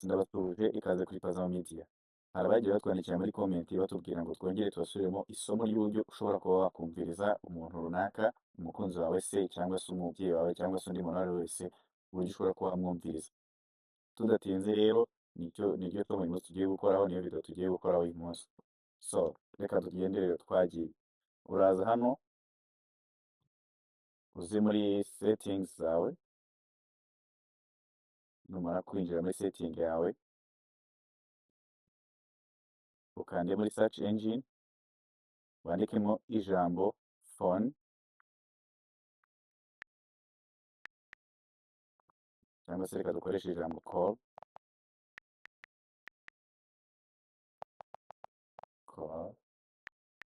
Ndabasuhuje ikaze kuri Paza Media. Hari abagiye batwandikira muri comment batubwira ngo twongere tubasubiremo isomo ry'uburyo ushobora kuba wakumviriza umuntu runaka, umukunzi wawe se cyangwa se umubyeyi wawe cyangwa se undi muntu uwo ari we wese, uburyo ushobora kuba wamwumviriza. Tudatinze rero, niryo somo uyu munsi tugiye gukoraho, niyo video tugiye gukoraho uyu munsi. So, reka tugendere twagiye. Uraza hano, uze muri settings zawe, numara kwinjira muri setting yawe, ukande muri search engine, wandikemo ijambo phone, cyangwa se reka dukoreshe ijambo call.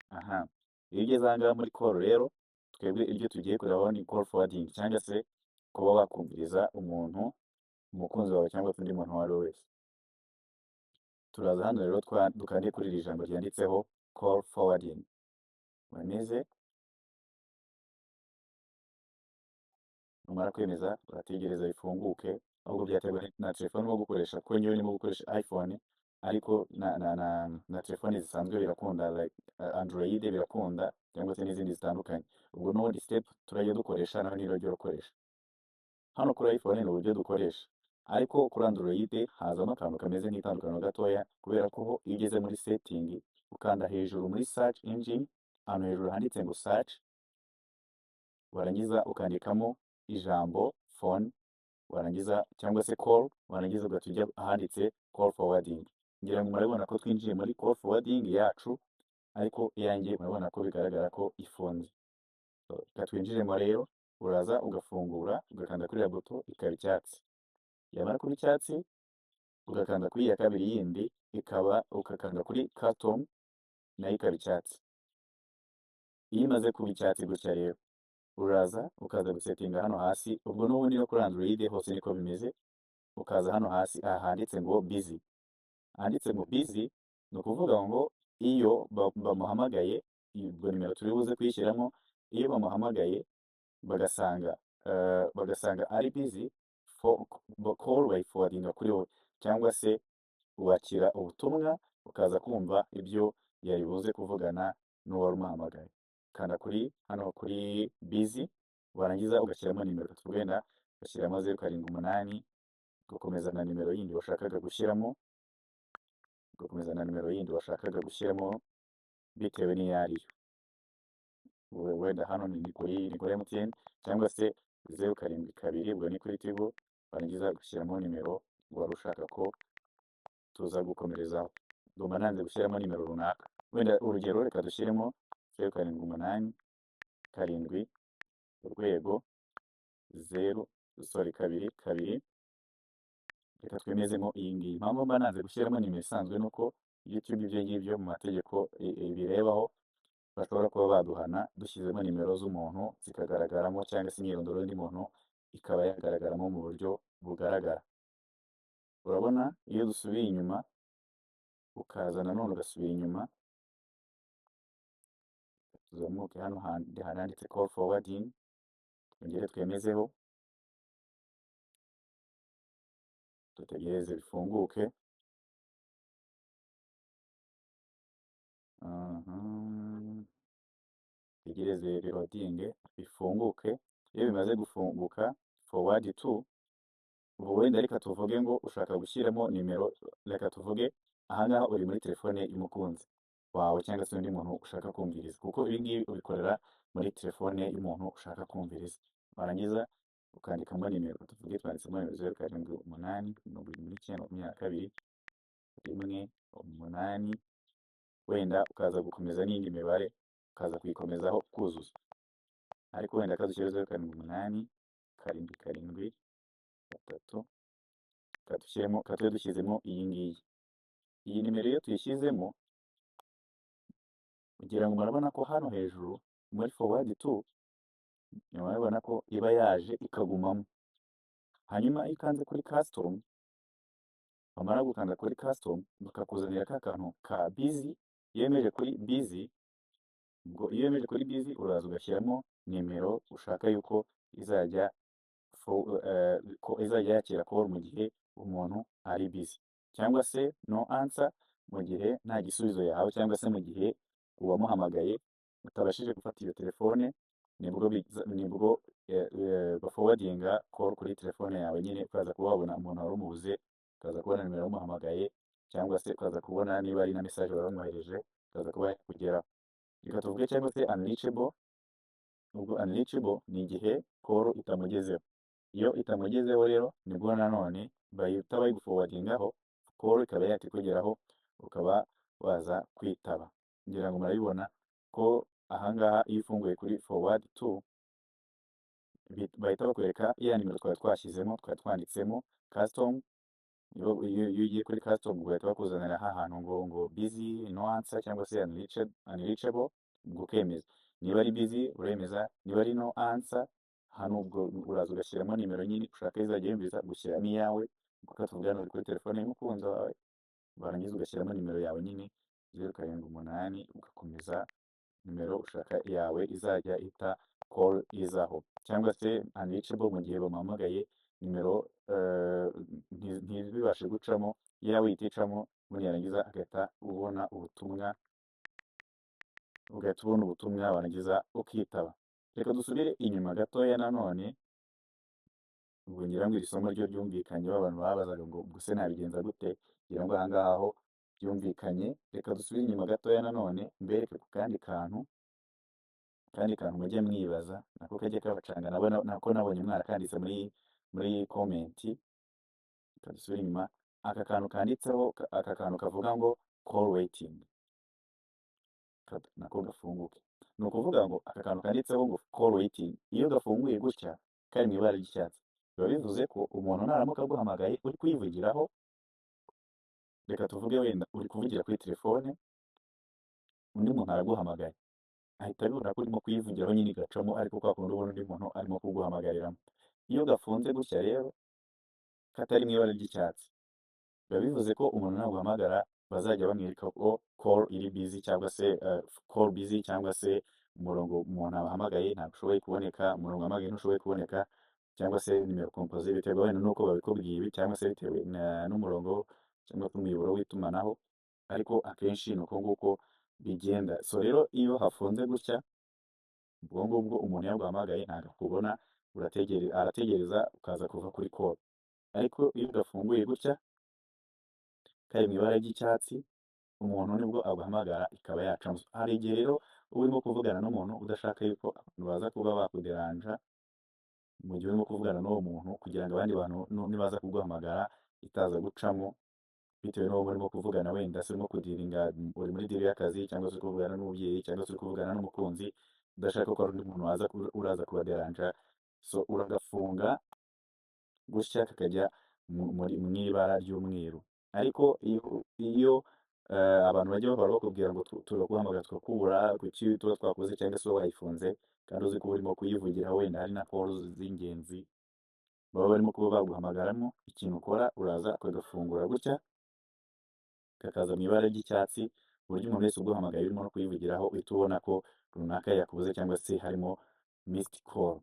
Aha, iyo ugeze aha ngaha muri call rero, twebwe iryo tugiye kurebaho ni call forwarding, cyangwa se kuba wakumviriza umuntu, umukunzi wawe cyangwa se undi muntu uwo ari we wese. Turaza hano rero dukande kuri iri jambo ryanditseho call forwarding. Wemeze, numara kwemeza urategereza bifunguke, ahubwo byaterwa na telefone urimo gukoresha, kuko njyewe ndimo gukoresha iPhone, ariko na telefone zisanzwe birakunda, like Android birakunda, cyangwa se n'izindi zitandukanye. Ubwo n'ubundi step turajya dukoresha nawe niba ujya ukoresha. Hano kuri iPhone ni uburyo dukoresha, ariko kuri Android hazamo akantu kameze nk'itandukano gatoya, kubera ko iyo ugeze muri setting ukanda hejuru muri search engine, ahantu hejuru handitse ngo search, warangiza ukandikamo ijambo phone, warangiza cyangwa se call, warangiza ugatujya ahanditse call forwarding. Ngira ngo murabona ko twinjiye muri call forwarding yacu, ariko iyanjye murabona ko bigaragara ko ifunze. Reka twinjiremo rero, uraza ugafungura, ugakanda kuri ya buto ikaba icyatsi. Yamara kuba icyatsi, ugakanda kuri iya kabiri yindi, ugakanda kuri custom, nayo ikaba icyatsi. Iyo imaze kuba icyatsi gutya rero, uraza ukaza gusetinga hano hasi, ubwo n'ubundi no kuri Android hose niko bimeze. Ukaza hano hasi handitse ngo busy. Handitse ngo busy ni ukuvuga ngo iyo bamuhamagaye, ubwo nimero turi buze kuyishyiramo, iyo bamuhamagaye bagasanga ari busy, call bayifowardinga kuri wowe, cyangwa se wakira ubutumwa ukaza kumva ibyo yari buze kuvugana n'uwari umuhamagaye. Kanda kuri hano kuri busy, warangiza ugashyiramo nimero, tugenda ugashyiramo 078, ugakomeza na nimero yindi washakaga gushyiramo, bitewe n'iyo ariyo. Wenda hano ni kuri MTN, cyangwa se 072, ubwo ni kuri Tigo, warangiza ugashyiramo nimero wari ushaka ko tuza gukomerezaho. Ndumva nanze gushyiramo nimero runaka, wenda urugero reka dushyiremo 078 7 urwego 2 2. Reka twemezemo iyi ngiyi. Impamvu mba nanze gushyiramo nimero isanzwe ni uko YouTube ibyo ngibyo mu mategeko birebaho, bashobora kuba baduhana dushyizemo nimero z'umuntu zikagaragaramo, cyangwa se imyirondoro y'undi muntu ikaba yagaragaramo mu buryo bugaragara. Urabona iyo dusubiye inyuma, ukaza nanone ugasubira inyuma, tuzamuke hano handitse call forwarding, twongere twemezeho, dutegereze bifunguke. Tegereze reloading bifunguke. Iyo bimaze gufunguka, forward to, ubwo wenda reka tuvuge ngo ushaka gushyiramo nimero, reka tuvuge ahangaha uri muri telefone y'umukunzi wawe cyangwa se undi muntu ushaka kumviriza, kuko ibi ngibi ubikorera muri telefone y'umuntu ushaka kumviriza. Warangiza ukandikamo nimero, tuvuge twanditsemo nimero 078 79 22 1 8, wenda ukaza gukomeza n'indi mibare, ukaza kuyikomezaho kuzuza, ariko wenda kadushyire 078 7 3 3, dushyizemo iyi ngiyi. Iyi nimero iyo tuyishyizemo, kugira ngo murabona ko hano hejuru muri forward to, murabona ko iba yaje ikagumamo. Hanyuma iyo ukanze kuri custom, wamara gukanda kuri custom, bakakuzanira ka kantu ka busy. Iyo yemeje kuri busy, uraza ugashyiramo nimero ushaka yuko izajya yakira call mu gihe umuntu ari busy, cyangwa se no answer mu gihe nta gisubizo yahawe, cyangwa se mu gihe uwamuhamagaye utabashije gufata iyo telefone, nibwo bafowadinga call kuri telefone yawe nyine, ukaza kuba wabona umuntu wari umubuze, ukaza kubona nimero y'umuhamagaye, cyangwa se ukaza kubona niba ari na message wari wamwohereje, ukaza kuba yakugeraho. Reka tuvuge cyangwa se unreachable. Ubwo unreachable ni igihe call itamugezeho. Iyo itamugezeho rero nibwo nanone bahita bayigufowadingaho, call ikaba yahita ikugeraho, ukaba waza kwitaba. Ngira ngo murabibona ko ahangaha iyo ufunguye kuri forward to, bahita bakwereka ya nimero twari twashyizemo, twari twanditsemo custom. Iyo ugiye kuri custom bahita bakuzanira hantu ngo busy, no answer, cyangwa se unreachable, ubwo ukemeza. Niba ari busy uremeza, niba ari no answer, hano ubwo uraza ugashyiramo nimero nyine ushaka izajya yumviza, gushyiramo iyawe, kuko tuvugana uri kuri telefone y'umukunzi wawe, warangiza ugashyiramo nimero yawe nyine 078, ugakomeza nimero ushaka yawe izajya ita call izaho. Cyangwa se unreachable mu gihe bamuhamagaye nimero ntibibashe gucamo, yawe iticamo, ubundi yarangiza agahita ubona ubutumwa, warangiza ukitaba. Reka dusubire inyuma gatoya nanone, ubwo ngira ngo iri somo ryo ryumvikanyeho, abantu babazaga ngo se nabigenza gute, ngira ngo ahangaha ho byumvikanye. Reka dusubire inyuma gatoya nanone mbereke ku kandi kantu mujye mwibaza, nako kajya kabacanga, nako nabonye mwarakanditse muri komenti. Reka dusubire inyuma, aka kantu kanditseho, aka kantu kavuga ngo call waiting, nako gafunguke. Ni ukuvuga ngo aka kantu kanditseho ngo call waiting, iyo gafunguye gutya kari mu ibara ry'icyatsi, biba bivuze ko umuntu naramuka aguhamagaye uri kuyivugiraho, reka tuvuge wenda uri kuvugira kuri telefone, undi muntu araguhamagaye, ahita abibona ko urimo kuyivugiraho nyine igacamo, ariko kwa kundi ubona undi muntu arimo kuguhamagarira. Iyo gafunze gutya rero katari mu ibara ry'icyatsi, biba bivuze ko umuntu naguhamagara bazajya bamwereka ko call iri busy, cyangwa se call busy, cyangwa se umurongo umuntu abahamagaye ntabwo ushoboye kuboneka, umurongo wahamagaye ntushoboye kuboneka, cyangwa se nimero composé, biterwa wenda nuko babikubwiye ibi, cyangwa se bitewe n'umurongo cyangwa se umuyoboro w'itumanaho, ariko akenshi ni uko nguko bigenda. So rero iyo hafunze gutya, ubwo ngubwo umuntu yaguhamagaye ntabwo akubona, arategereza ukaza kuva kuri call. Ariko iyo gafunguye gutya kari mu ibara ry'icyatsi, umuntu nibwo aguhamagara ikaba yacamo. Hari igihe rero uba urimo kuvugana n'umuntu udashaka yuko abantu baza kuba bakuderanja mu gihe urimo kuvugana n'uwo muntu, kugira ngo abandi bantu nibaza kuguhamagara itaza gucamo, bitewe n'uwo murimo kuvugana, wenda se urimo kudiringa, uri muri diri y'akazi, cyangwa se uri kuvugana n'umubyeyi, cyangwa se uri kuvugana n'umukunzi, udashaka ko hari undi muntu uraza kubaderanja. So uragafunga gutya kakajya mu ibara ry'umweru. Ariko iyo abantu bajya bahora bakubwira ngo turaguhamagara tukakubura, kuki tuba twakoze, cyangwa se wayifunze kandi uzi ko urimo kuyivugira, wenda hari na call z'ingenzi baba barimo kuba baguhamagaramo, ikintu ukora uraza ukagafungura gutya, kakaza mu ibara ry'icyatsi, ku buryo umuntu wese uguhamagaye urimo no kuyivugiraho uhita ubona ko runaka yakubuze, cyangwa se harimo missed call.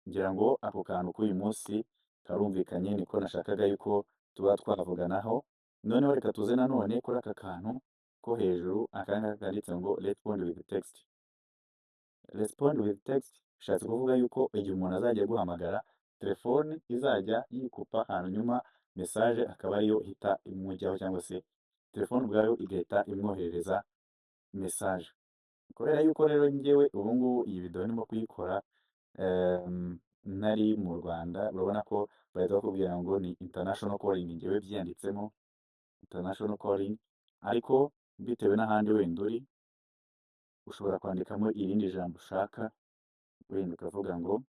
Ngira ngo ako kantu k'uyu munsi karumvikanye, niko nashakaga yuko tuba twavuganaho. Noneho reka tuze nanone kuri aka kantu ko hejuru, akangaka kanditse ngo respond with text. Respond with text bishatse kuvuga yuko igihe umuntu azajya guhamagara, telefone izajya yikupa, hanyuma message akaba ariyo ihita imujyaho, cyangwa se telefone ubwayo igahita imwoherereza message. Kubera yuko rero njyewe ubu ngubu iyi video ndimo kuyikora ntari mu Rwanda, urabona ko bahita bakubwira ngo ni international calling, njyewe byanditsemo international calling, ariko bitewe n'ahandi wenda uri, ushobora kwandikamo irindi jambo ushaka, wenda ukavuga ngo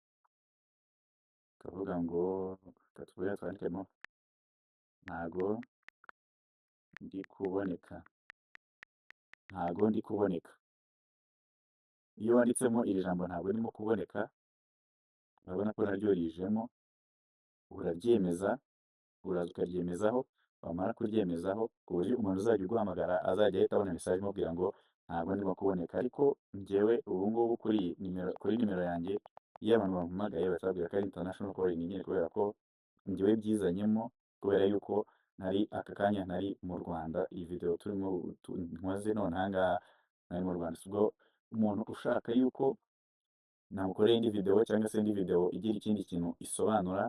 twandikemo ntago ndi kuboneka. Iyo wanditsemo iri jambo ntabwo ndimo kuboneka, urabona ko naryo rijemo, uraryemeza, uraza ukaryemezaho, wamara kuryemezaho, ku buryo umuntu uzajya uguhamagara azajya ahita abona message imubwira ngo ntabwo ndimo kuboneka. Ariko njyewe ubu ngubu kuri nimero yanjye, iyo abantu bampamagaye basabwira ko ari international calling nyine, kubera ko njyewe byizanyemo kubera yuko aka kanya ntari mu Rwanda, iyi video turimo nkoze none aha ngaha nari mu Rwanda. Ubwo umuntu ushaka yuko namukorera indi video cyangwa se indi video igira ikindi kintu isobanura,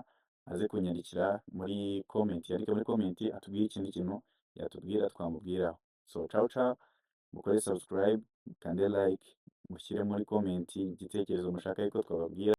aze kunyandikira muri comment, yandike muri comment atubwire ikindi kintu yatubwira twamubwiraho. So ciao ciao, mukore subscribe, mukande like, mushyire muri comment igitekerezo mushaka yuko twababwira.